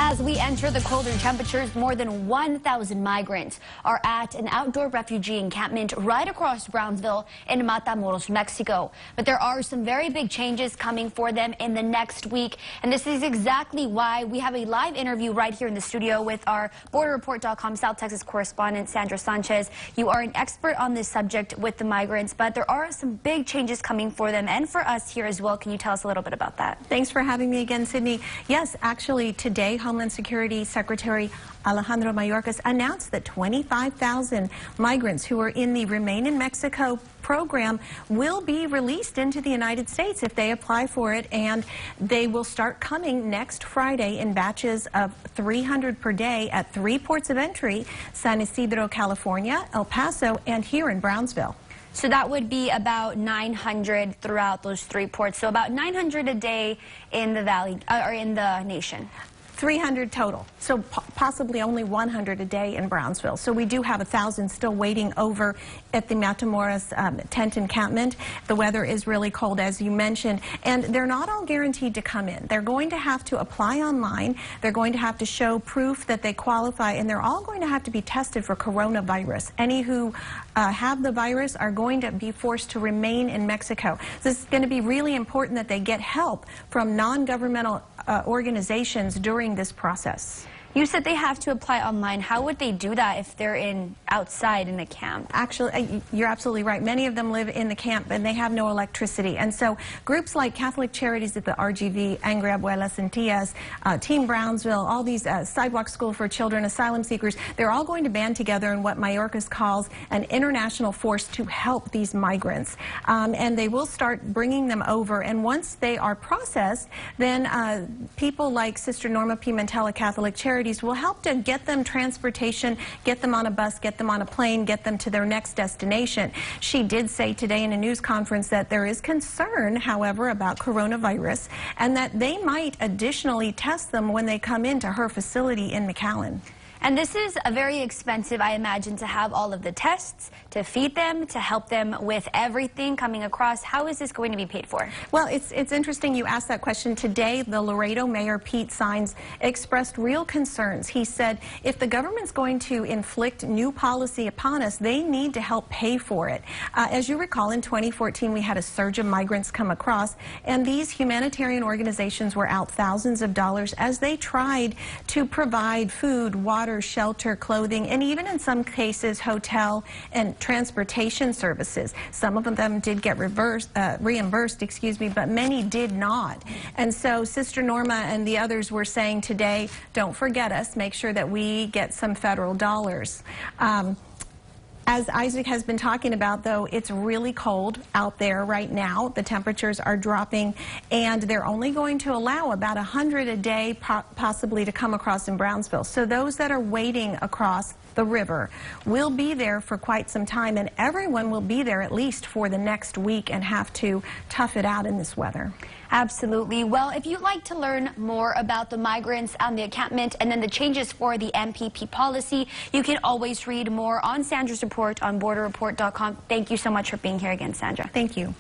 As we enter the colder temperatures, more than 1,000 migrants are at an outdoor refugee encampment right across Brownsville in Matamoros, Mexico. But there are some very big changes coming for them in the next week. And this is exactly why we have a live interview right here in the studio with our BorderReport.com South Texas correspondent, Sandra Sanchez. You are an expert on this subject with the migrants, but there are some big changes coming for them and for us here as well. Can you tell us a little bit about that? Thanks for having me again, Sydney. Yes, actually today, Homeland Security Secretary Alejandro Mayorkas announced that 25,000 migrants who are in the Remain in Mexico program will be released into the United States if they apply for it, and they will start coming next Friday in batches of 300 per day at 3 ports of entry: San Isidro, California, El Paso, and here in Brownsville. So that would be about 900 throughout those 3 ports. So about 900 a day in the valley, or in the nation. 300 total, so possibly only 100 a day in Brownsville. So we do have 1,000 still waiting over at the Matamoros tent encampment. The weather is really cold, as you mentioned, and they're not all guaranteed to come in. They're going to have to apply online. They're going to have to show proof that they qualify, and they're all going to have to be tested for coronavirus. Any who have the virus are going to be forced to remain in Mexico. This is going to be really important that they get help from non-governmental organizations during this process. You said they have to apply online. How would they do that if they're outside in a camp? Actually, you're absolutely right. Many of them live in the camp and they have no electricity. And so groups like Catholic Charities at the RGV, Angry Abuelas and Tias, Team Brownsville, all these Sidewalk School for Children, asylum seekers, they're all going to band together in what Mayorkas calls an international force to help these migrants. And they will start bringing them over. And once they are processed, then people like Sister Norma Pimentel at Catholic Charities will help to get them transportation, get them on a bus, get them on a plane, get them to their next destination. She did say today in a news conference that there is concern, however, about coronavirus, and that they might additionally test them when they come into her facility in McAllen. And this is very expensive, I imagine, to have all of the tests, to feed them, to help them with everything coming across. How is this going to be paid for? Well, it's interesting you asked that question. Today, the Laredo Mayor, Pete Sines, expressed real concerns. He said if the government's going to inflict new policy upon us, they need to help pay for it. As you recall, in 2014, we had a surge of migrants come across, and these humanitarian organizations were out thousands of dollars as they tried to provide food, water, shelter, clothing, and even in some cases hotel and transportation services. Some of them did get reimbursed, but many did not. And so Sister Norma and the others were saying today, don't forget us, make sure that we get some federal dollars. As Isaac has been talking about, though, it's really cold out there right now. The temperatures are dropping, and they're only going to allow about 100 a day possibly to come across in Brownsville. So those that are waiting across the river will be there for quite some time, and everyone will be there at least for the next week and have to tough it out in this weather. Absolutely. Well, if you'd like to learn more about the migrants on the encampment and then the changes for the MPP policy, you can always read more on Sandra's report on BorderReport.com. Thank you so much for being here again, Sandra. Thank you.